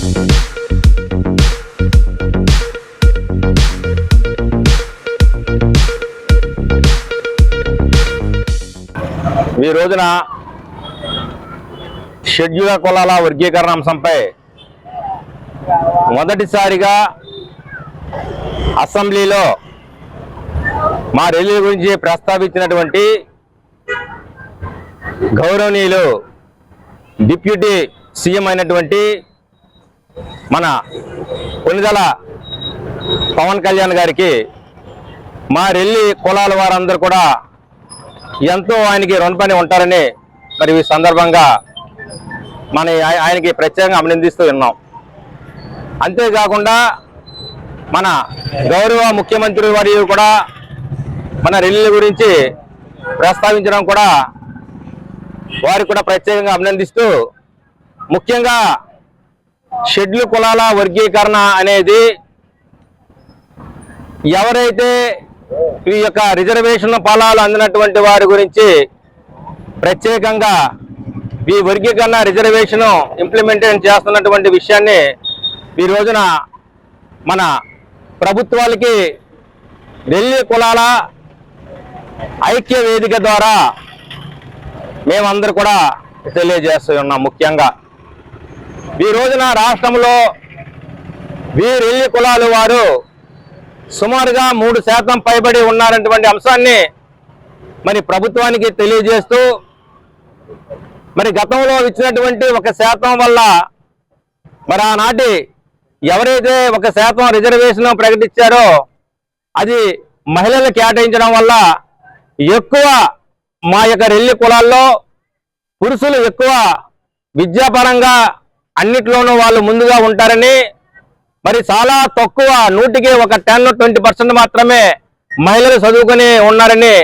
ఈ రోజున షెడ్యూల్ కులాల వర్గీకరణ అంశంపై మొదటిసారిగా అసెంబ్లీలో మా రెల్లి గురించి ప్రస్తావించినటువంటి గౌరవనీయులు డిప్యూటీ సీఎం అయినటువంటి మన కొనిదెల పవన్ కళ్యాణ్ గారికి మా రెల్లి కులాల వారందరూ కూడా ఎంతో ఆయనకి రుణపడి ఉంటారని మరి ఈ సందర్భంగా ఆయనకి ప్రత్యేకంగా అభినందిస్తూ ఉన్నాం. అంతేకాకుండా మన గౌరవ ముఖ్యమంత్రి వర్యులు కూడా మన రెల్లి గురించి ప్రస్తావించడం కూడా వారికి కూడా ప్రత్యేకంగా అభినందిస్తూ, ముఖ్యంగా షెడ్యూల్ కులాల వర్గీకరణ అనేది ఎవరైతే ఈ యొక్క రిజర్వేషన్ ఫలాలు అందినటువంటి వారి గురించి ప్రత్యేకంగా ఈ వర్గీకరణ రిజర్వేషన్ ఇంప్లిమెంటేషన్ చేస్తున్నటువంటి విషయాన్ని ఈ రోజున మన ప్రభుత్వాలకి రెల్లి కులాల ఐక్య వేదిక ద్వారా మేమందరూ కూడా తెలియజేస్తూ ఉన్నాం. ముఖ్యంగా ఈ రోజున రాష్ట్రంలో ఈ రెల్లి కులాలు వారు సుమారుగా 3% పైబడి ఉన్నారన్నటువంటి అంశాన్ని మరి ప్రభుత్వానికి తెలియజేస్తూ, మరి గతంలో ఇచ్చినటువంటి 1% వల్ల మరి ఆనాటి ఎవరైతే 1% రిజర్వేషన్ ప్రకటించారో అది మహిళలు కేటాయించడం వల్ల ఎక్కువ మా యొక్క రెల్లి కులాల్లో పురుషులు ఎక్కువ విద్యాపరంగా అన్నిట్లోనూ వాళ్ళు ముందుగా ఉంటారని, మరి చాలా తక్కువ 100కి 10-20% మాత్రమే మహిళలు చదువుకొని ఉన్నారని,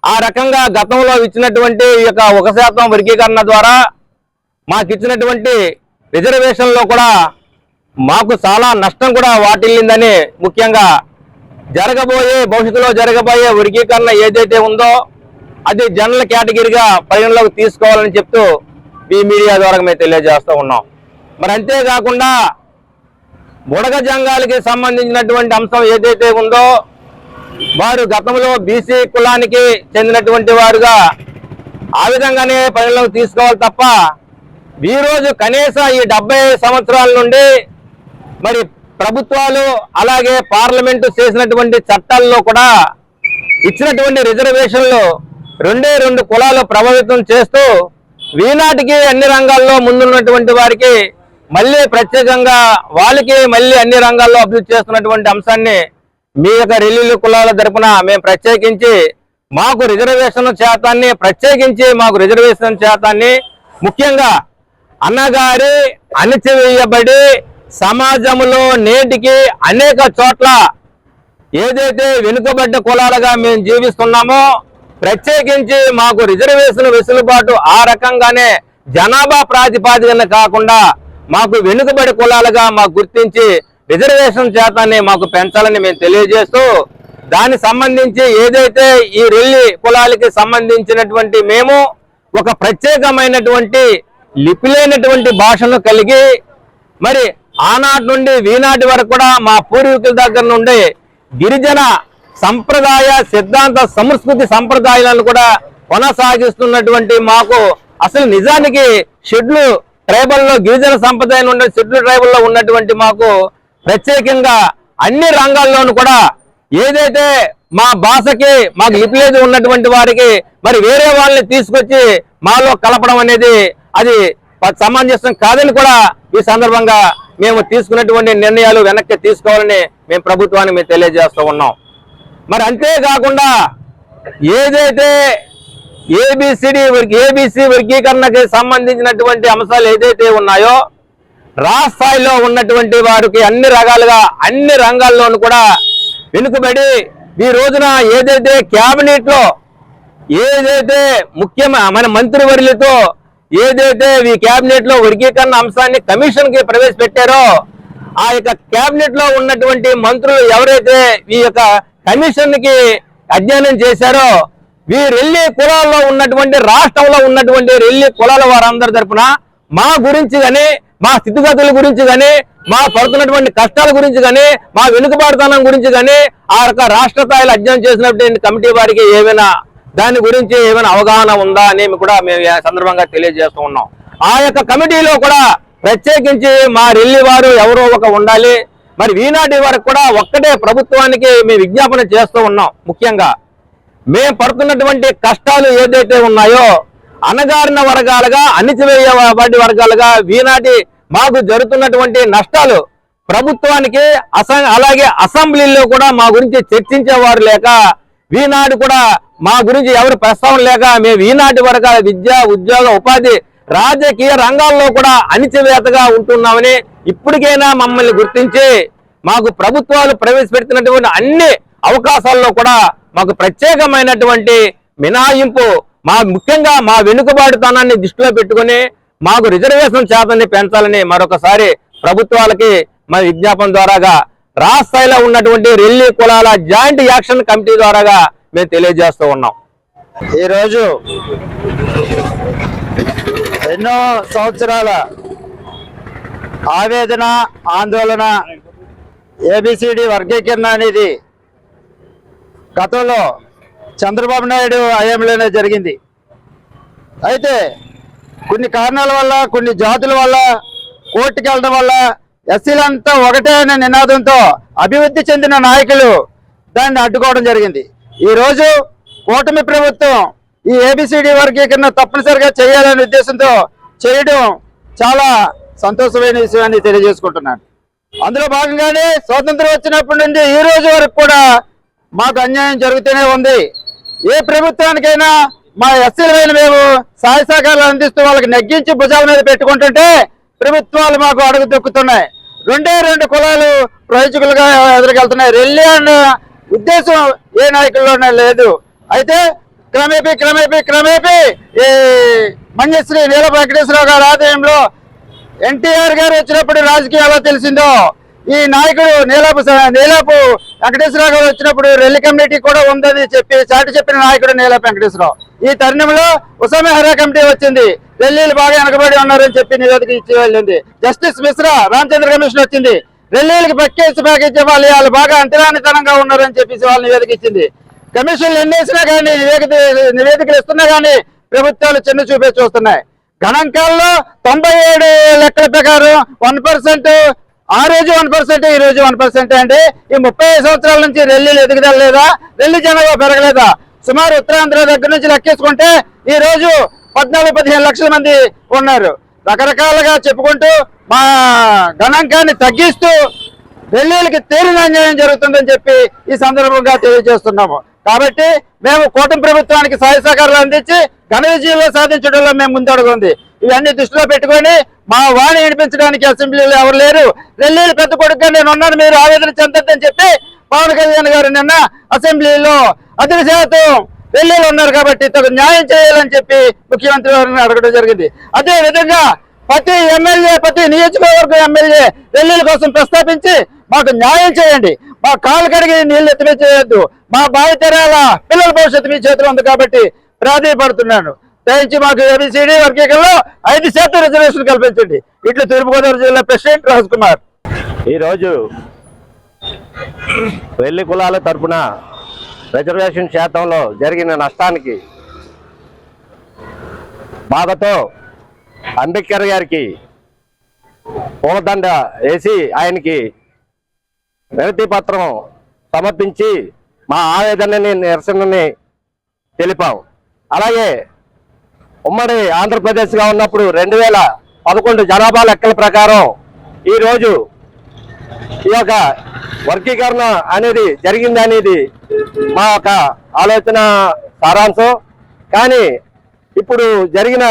ఆ రకంగా గతంలో ఇచ్చినటువంటి ఈ యొక్క 1% వర్గీకరణ ద్వారా మాకు ఇచ్చినటువంటి రిజర్వేషన్లో కూడా మాకు చాలా నష్టం కూడా వాటిల్లిందని, ముఖ్యంగా భవిష్యత్తులో జరగబోయే వర్గీకరణ ఏదైతే ఉందో అది జనరల్ కేటగిరీగా పరిగణలోకి తీసుకోవాలని చెప్తూ ఈ మీడియా ద్వారా మేము తెలియజేస్తూ ఉన్నాం. మరి అంతేకాకుండా బుడగ జంగాలకి సంబంధించినటువంటి అంశం ఏదైతే ఉందో వారు గతంలో బీసీ కులానికి చెందినటువంటి వారుగా ఆ విధంగానే పరిగణలోకి తీసుకోవాలి తప్ప ఈరోజు కనీసం ఈ 70 సంవత్సరాల నుండి మరి ప్రభుత్వాలు అలాగే పార్లమెంటు చేసినటువంటి చట్టాల్లో కూడా ఇచ్చినటువంటి రిజర్వేషన్లు 2 కులాలు ప్రభావితం చేస్తూ ఈనాటికి అన్ని రంగాల్లో ముందున్నటువంటి వారికి మళ్ళీ ప్రత్యేకంగా వాళ్ళకి మళ్ళీ అన్ని రంగాల్లో అభివృద్ధి చేస్తున్నటువంటి అంశాన్ని మీ యొక్క రెల్లి కులాల తరపున మేము ప్రత్యేకించి మాకు రిజర్వేషన్ శాతాన్ని ముఖ్యంగా అన్నగారి అణచివేయబడి సమాజంలో నేటికి అనేక చోట్ల ఏదైతే వెనుకబడ్డ కులాలుగా మేము జీవిస్తున్నామో ప్రత్యేకించి మాకు రిజర్వేషన్ వెసులుబాటు ఆ రకంగానే జనాభా ప్రాతిపాదికన కాకుండా మాకు వెనుకబడి కులాలుగా మాకు గుర్తించి రిజర్వేషన్ శాతాన్ని మాకు పెంచాలని మేము తెలియజేస్తూ, దానికి సంబంధించి ఏదైతే ఈ రెల్లి కులాలకి సంబంధించినటువంటి మేము ఒక ప్రత్యేకమైనటువంటి లిపిలేనటువంటి భాషను కలిగి మరి ఆనాటి నుండి ఈనాటి వరకు కూడా మా పూర్వీకుల దగ్గర నుండి గిరిజన సంప్రదాయ సిద్ధాంత సంస్కృతి సంప్రదాయాలను కూడా కొనసాగిస్తున్నటువంటి మాకు అసలు నిజానికి షెడ్యూల్ ట్రైబల్లో గిరిజన సంప్రదాయం ఉన్న షెడ్యూల్ ట్రైబల్లో ఉన్నటువంటి మాకు ప్రత్యేకంగా అన్ని రంగాల్లోనూ కూడా ఏదైతే మా భాషకి మాకు లిపిలేదు ఉన్నటువంటి వారికి మరి వేరే వాళ్ళని తీసుకొచ్చి మాలో కలపడం అనేది అది సమంజసం కాదని కూడా ఈ సందర్భంగా మేము తీసుకున్నటువంటి నిర్ణయాలు వెనక్కి తీసుకోవాలని మేము ప్రభుత్వానికి మేము తెలియజేస్తూ ఉన్నాం. మరి అంతేకాకుండా ఏదైతే ఏబిసి వర్గీకరణకి సంబంధించినటువంటి అంశాలు ఏదైతే ఉన్నాయో రాష్ట్రాల్లో ఉన్నటువంటి వారికి అన్ని రకాలుగా అన్ని రంగాల్లోనూ కూడా వెనుకబడి ఈ రోజున ఏదైతే క్యాబినెట్ లో ఏదైతే మన మంత్రివర్యులతో ఏదైతే ఈ క్యాబినెట్ లో వర్గీకరణ అంశాన్ని కమిషన్ కి ప్రవేశపెట్టారో ఆ యొక్క క్యాబినెట్ లో ఉన్నటువంటి మంత్రులు ఎవరైతే ఈ యొక్క కమిషన్ కి అధ్యయనం చేశారో ఈ రెల్లి కులాల్లో ఉన్నటువంటి రాష్ట్రంలో ఉన్నటువంటి రెల్లి కులాల వారందరి తరపున మా గురించి కానీ మా స్థితిగతుల గురించి కానీ, మా పడుతున్నటువంటి కష్టాల గురించి కానీ, మా వెనుకబాటుతనం గురించి కానీ ఆ రక రాష్ట్ర స్థాయిలో అధ్యయనం చేసినటువంటి కమిటీ వారికి ఏమైనా దాని గురించి ఏమైనా అవగాహన ఉందా అని కూడా మేము ఈ సందర్భంగా తెలియజేస్తూ ఉన్నాం. ఆ యొక్క కమిటీలో కూడా ప్రత్యేకించి మా రెల్లి వారు ఎవరో ఒక ఉండాలి. మరి ఈనాటి వరకు కూడా ఒక్కటే ప్రభుత్వానికి మేము విజ్ఞాపన చేస్తూ ఉన్నాం. ముఖ్యంగా మేము పడుతున్నటువంటి కష్టాలు ఏదైతే ఉన్నాయో అణగారిన వర్గాలుగా, అణిచివేయబడి వర్గాలుగా ఈనాటి మాకు జరుగుతున్నటువంటి నష్టాలు ప్రభుత్వానికి అలాగే అసెంబ్లీలో కూడా మా గురించి చర్చించేవారు లేక, ఈనాడు కూడా మా గురించి ఎవరు ప్రస్తావన లేక మేము ఈనాటి వరకు విద్య, ఉద్యోగ, ఉపాధి, రాజకీయ రంగాల్లో కూడా అణిచివేతగా ఉంటున్నామని ఇప్పటికైనా మమ్మల్ని గుర్తించి మాకు ప్రభుత్వాలు ప్రవేశపెడుతున్నటువంటి అన్ని అవకాశాల్లో కూడా మాకు ప్రత్యేకమైనటువంటి మినహాయింపు, ముఖ్యంగా మా వెనుకబాటుతనాన్ని దృష్టిలో పెట్టుకుని మాకు రిజర్వేషన్ శాతాన్ని పెంచాలని మరొకసారి ప్రభుత్వాలకి మా విజ్ఞాపన ద్వారాగా రాష్ట్ర స్థాయిలో ఉన్నటువంటి రెల్లి కులాల జాయింట్ యాక్షన్ కమిటీ ద్వారాగా మేము తెలియజేస్తూ ఉన్నాం. ఈరోజు ఎన్నో సంవత్సరాల ఆవేదన, ఆందోళన, ఏబిసిడి వర్గీకరణ అనేది గతంలో చంద్రబాబు నాయుడు హయాంలోనే జరిగింది. అయితే కొన్ని కారణాల వల్ల, కొన్ని జాతుల వల్ల కోర్టుకి వెళ్ళడం వల్ల ఎస్సీలంతా ఒకటే అనే నినాదంతో అభివృద్ధి చెందిన నాయకులు దాన్ని అడ్డుకోవడం జరిగింది. ఈరోజు కూటమి ప్రభుత్వం ఈ ఏబిసిడి వర్గీకరణ తప్పనిసరిగా చేయాలనే ఉద్దేశంతో చేయడం చాలా సంతోషమైన విషయాన్ని తెలియజేసుకుంటున్నాను. అందులో భాగంగానే స్వాతంత్రం వచ్చినప్పటి నుండి ఈ రోజు వరకు కూడా మాకు అన్యాయం జరుగుతూనే ఉంది. ఏ ప్రభుత్వానికైనా మా ఎస్సీలైన మేము సహాయ సహకారాలు అందిస్తూ వాళ్ళకి నెగ్గించి భుజాల మీద పెట్టుకుంటుంటే ప్రభుత్వాలు మాకు అడుగు దొక్కుతున్నాయి. రెండు కులాలు ప్రయోజకులుగా ఎదురుకెళ్తున్నాయి. రెల్లి అన్న ఉద్దేశం ఏ నాయకుల్లోనే లేదు. అయితే క్రమేపీ ఈ మంజశ్రీ నీల వెంకటేశ్వరరావు గారి ఆధ్వర్యంలో ఎన్టీఆర్ గారు వచ్చినప్పుడు రాజకీయం ఎలా తెలిసిందో, ఈ నాయకుడు నీలాపు వెంకటేశ్వరరావు గారు వచ్చినప్పుడు రెల్లి కమిటీ కూడా ఉందని చాటి చెప్పిన నాయకుడు నీలాపు వెంకటేశ్వరరావు. ఈ తరుణంలో ఉసామే హరా కమిటీ వచ్చింది. రెల్లీలు బాగా వెనకబడి ఉన్నారని చెప్పి నివేదిక ఇచ్చి వెళ్ళింది. జస్టిస్ మిశ్రా రామచంద్ర కమిషన్ వచ్చింది. రెల్లీలకు ప్యాకేజ్ ఇవ్వాలి, వాళ్ళు బాగా అంతరానితనంగా ఉన్నారని చెప్పేసి వాళ్ళు నివేదిక ఇచ్చింది. కమిషన్లు ఎన్నేసినా కానీ, నివేదికలు ఇస్తున్నా కానీ ప్రభుత్వాలు చిన్న చూపే చూస్తున్నాయి. గణాంకాల్లో 97 లెక్కల ప్రకారం 1%, ఆ రోజు 1%, ఈ రోజు 1% అంటే ఈ 35 సంవత్సరాల నుంచి రెల్లీలు ఎదుగుదల లేదా, రెల్లి జనాభా పెరగలేదా? సుమారు ఉత్తరాంధ్ర దగ్గర నుంచి లెక్కేసుకుంటే ఈ రోజు 14-15 లక్షల మంది ఉన్నారు. రకరకాలుగా చెప్పుకుంటూ మా గణాంకాన్ని తగ్గిస్తూ రెల్లీలకి తేలిన అన్యాయం జరుగుతుందని చెప్పి ఈ సందర్భంగా తెలియజేస్తున్నాము. కాబట్టి మేము కూటమి ప్రభుత్వానికి సహాయ సహకారాలు అందించి ఘన విజయంలో సాధించడంలో మేము ముందడుగుంది. ఇవన్నీ దృష్టిలో పెట్టుకొని మా వాణి వినిపించడానికి అసెంబ్లీలో ఎవరు లేరు. రెల్లీలు పెద్ద కొడుకుగా నేను ఉన్నాను, మీరు ఆవేదన చెందొద్దని చెప్పి పవన్ కళ్యాణ్ గారు నిన్న అసెంబ్లీలో 10% రెల్లీలు ఉన్నారు కాబట్టి న్యాయం చేయాలని చెప్పి ముఖ్యమంత్రి గారిని అడగడం జరిగింది. అదే విధంగా ప్రతి ఎమ్మెల్యే, ప్రతి నియోజకవర్గం ఎమ్మెల్యే రెల్లీల కోసం ప్రస్తావించి మాకు న్యాయం చేయండి, మా కాళ్ళు కడిగి నీళ్లు ఎత్తివేయద్దు, మా భావితరాల పిల్లల భవిష్యత్తు మీ చేతిలో ఉంది కాబట్టి ప్రాధాన్యపడుతున్నాను. దయించి మాకు ఏబిసిడి వర్గీకరణలో 5% రిజర్వేషన్ కల్పించండి. ఇట్లా తూర్పుగోదావరి జిల్లా ప్రెసిడెంట్ రాజ్ కుమార్. ఈరోజు రెల్లి కులాల తరఫున రిజర్వేషన్ శాతంలో జరిగిన నష్టానికి బాధతో అంబేద్కర్ గారికి పూలదండ వేసి ఆయనకి వినతి పత్రం సమర్పించి మా ఆవేదనని, నిరసనని తెలిపాం. అలాగే ఉమ్మడి ఆంధ్రప్రదేశ్గా ఉన్నప్పుడు 2011 జనాభా లెక్కల ప్రకారం ఈరోజు ఈ యొక్క వర్గీకరణ అనేది జరిగింది అనేది మా యొక్క ఆలోచన సారాంశం. కానీ ఇప్పుడు జరిగిన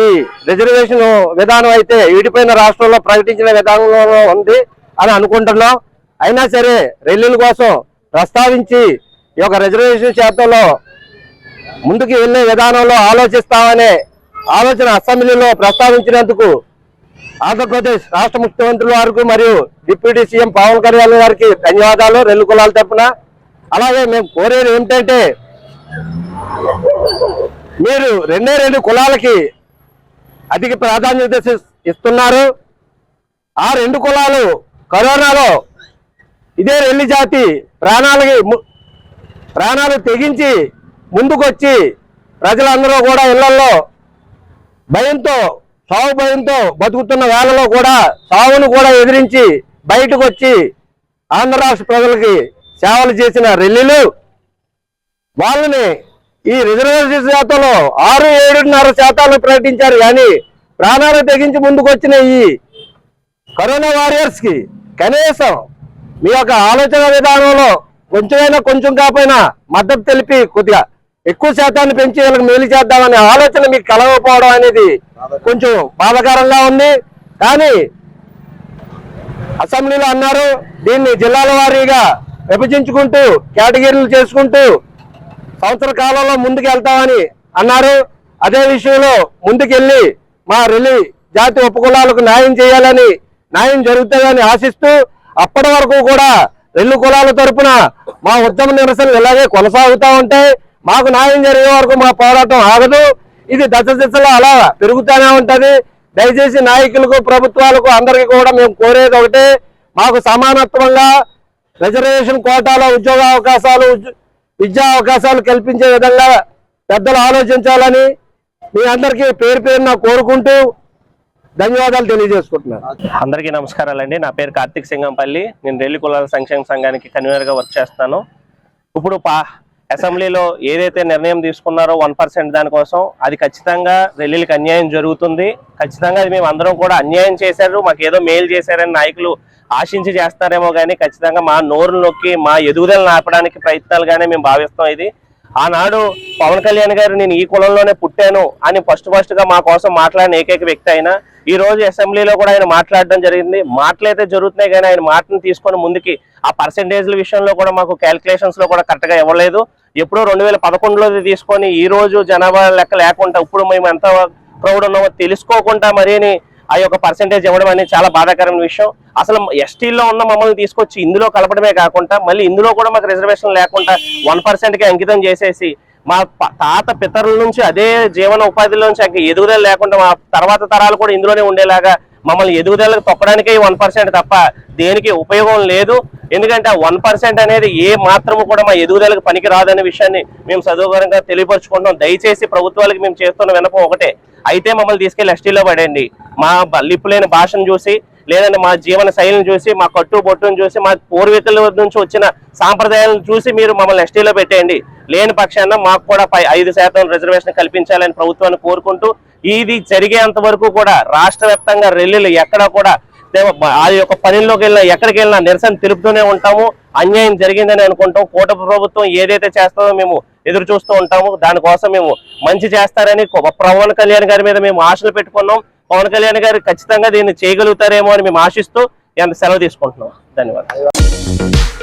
ఈ రిజర్వేషన్ విధానం అయితే విడిపోయిన రాష్ట్రంలో ప్రకటించిన విధానంలో ఉంది అని అనుకుంటున్నాం. అయినా సరే రెల్లీల కోసం ప్రస్తావించి ఈ యొక్క రిజర్వేషన్ శాతంలో ముందుకు వెళ్ళే విధానంలో ఆలోచిస్తామనే ఆలోచన అసెంబ్లీలో ప్రస్తావించినందుకు ఆంధ్రప్రదేశ్ రాష్ట్ర ముఖ్యమంత్రుల వారికి మరియు డిప్యూటీ సీఎం పవన్ కళ్యాణ్ గారికి ధన్యవాదాలు రెల్లి కులాల తరఫున. అలాగే మేము కోరేది ఏమిటంటే, మీరు 2 కులాలకి అధిక ప్రాధాన్యత ఇస్తున్నారు. ఆ రెండు కులాలు కరోనాలో ఇదే రెల్లి జాతి ప్రాణాలు తెగించి ముందుకొచ్చి ప్రజలందరూ కూడా ఇళ్లలో భయంతో సావు భయంతో బతుకుతున్న వేళలో కూడా సావును కూడా ఎదిరించి బయటకు వచ్చి ఆంధ్ర రాష్ట్ర ప్రజలకి సేవలు చేసిన రెల్లిలు వాళ్ళని ఈ రిజర్వేషన్ శాతంలో 6-7.5% ప్రకటించారు. కానీ ప్రాణాలు తెగించి ముందుకు వచ్చిన ఈ కరోనా వారియర్స్ కి కనీసం మీ యొక్క ఆలోచన విధానంలో కొంచెం కాకపోయినా మద్దతు తెలిపి కొద్దిగా ఎక్కువ శాతాన్ని పెంచి వీళ్ళకి మేలు చేద్దామనే ఆలోచన మీకు కలగకపోవడం అనేది కొంచెం బాధాకరంగా ఉంది. కానీ అసెంబ్లీలో అన్నారు దీన్ని జిల్లాల వారీగా విభజించుకుంటూ కేటగిరీలు చేసుకుంటూ సంవత్సర కాలంలో ముందుకు వెళ్తామని అన్నారు. అదే విషయంలో ముందుకెళ్ళి మా రెల్లి జాతి ఉపకులాలకు న్యాయం చేయాలని, న్యాయం జరుగుతుందని ఆశిస్తూ అప్పటి వరకు కూడా రెల్లి కులాల తరపున మా ఉద్యమ నిరసనలు ఇలాగే కొనసాగుతూ ఉంటాయి. మాకు న్యాయం జరిగే వరకు మా పోరాటం ఆగదు. ఇది దశలో అలా పెరుగుతూనే ఉంటది. దయచేసి నాయకులకు, ప్రభుత్వాలకు అందరికీ కూడా మేము కోరేది ఒకటే, మాకు సమానత్వంగా రిజర్వేషన్ కోటాలో ఉద్యోగ అవకాశాలు, విద్యా అవకాశాలు కల్పించే విధంగా పెద్దలు ఆలోచించాలని మీ అందరికీ పేరు పేరున కోరుకుంటూ ధన్యవాదాలు తెలియజేసుకుంటున్నాను. అందరికీ నమస్కారాలండి. నా పేరు కార్తిక్ సింగంపల్లి. నేను రెల్లి కులాల సంక్షేమ సంఘానికి కన్వీనర్గా వర్క్ చేస్తాను. ఇప్పుడు అసెంబ్లీలో ఏదైతే నిర్ణయం తీసుకున్నారో 1% దానికోసం, అది ఖచ్చితంగా రెల్లిలకు అన్యాయం జరుగుతుంది. ఖచ్చితంగా అది మేము అందరం కూడా అన్యాయం చేశారు, మాకు ఏదో మేలు చేశారని నాయకులు ఆశించి చేస్తారేమో కానీ ఖచ్చితంగా మా నోరు నొక్కి మా ఎదుగుదలను ఆపడానికి ప్రయత్నాలుగానే మేము భావిస్తాం. ఇది ఆనాడు పవన్ కళ్యాణ్ గారు నేను ఈ కులంలోనే పుట్టాను అని ఫస్ట్ గా మా కోసం మాట్లాడిన ఏకైక వ్యక్తి అయినా ఈ రోజు అసెంబ్లీలో కూడా ఆయన మాట్లాడడం జరిగింది. మాటలైతే జరుగుతున్నాయి కానీ ఆయన మాటను తీసుకొని ముందుకి ఆ పర్సెంటేజ్ల విషయంలో కూడా మాకు క్యాలిక్యులేషన్స్ లో కూడా కరెక్ట్ గా ఇవ్వలేదు. ఎప్పుడో 2011లో తీసుకొని ఈ రోజు జనాభా లెక్క లేకుండా ఇప్పుడు మేము ఎంత ప్రౌడ్ ఉన్నామో తెలుసుకోకుండా మరీని ఆ యొక్క పర్సెంటేజ్ ఇవ్వడం అనేది చాలా బాధాకరమైన విషయం. అసలు ఎస్టీలో ఉన్న మమ్మల్ని తీసుకొచ్చి ఇందులో కలపడమే కాకుండా మళ్ళీ ఇందులో కూడా మాకు రిజర్వేషన్ లేకుండా 1%కి అంకితం చేసేసి మా తాత పితరుల నుంచి అదే జీవన ఉపాధిలోంచి ఎదుగుదల లేకుండా మా తర్వాత తరాలు కూడా ఇందులోనే ఉండేలాగా మమ్మల్ని ఎదుగుదలకు తొక్కడానికే 1% తప్ప దేనికి ఉపయోగం లేదు. ఎందుకంటే ఆ 1% అనేది ఏ మాత్రము కూడా మా ఎదుగుదలకు పనికి రాదనే విషయాన్ని మేము సదుపాయంగా తెలియపరుచుకుంటాం. దయచేసి ప్రభుత్వాలకు మేము చేస్తున్న వినపం ఒకటే, అయితే మమ్మల్ని తీసుకెళ్లి ఎస్టీలో పడేయండి. మా లిప్పులేని భాషను చూసి లేదంటే మా జీవన శైలిని చూసి మా కట్టు బొట్టును చూసి మా పూర్వీకుల నుంచి వచ్చిన సాంప్రదాయాలను చూసి మీరు మమ్మల్ని ఎస్టీలో పెట్టేయండి. లేని పక్షాన మాకు కూడా 5% రిజర్వేషన్ కల్పించాలని ప్రభుత్వాన్ని కోరుకుంటూ ఇది జరిగేంత వరకు కూడా రాష్ట్ర వ్యాప్తంగా రెల్లీలు ఎక్కడ కూడా ఆ యొక్క పనుల్లోకి వెళ్ళినా ఎక్కడికి వెళ్ళినా నిరసన తెలుపుతూనే ఉంటాము. అన్యాయం జరిగిందని అనుకుంటాం. కూటమి ప్రభుత్వం ఏదైతే చేస్తామో మేము ఎదురు చూస్తూ ఉంటాము. దానికోసం మేము మంచి చేస్తారని పవన్ కళ్యాణ్ గారి మీద మేము ఆశలు పెట్టుకున్నాం. పవన్ కళ్యాణ్ గారు ఖచ్చితంగా దీన్ని చేయగలుగుతారేమో అని మేము ఆశిస్తూ సెలవు తీసుకుంటున్నాం. ధన్యవాదాలు.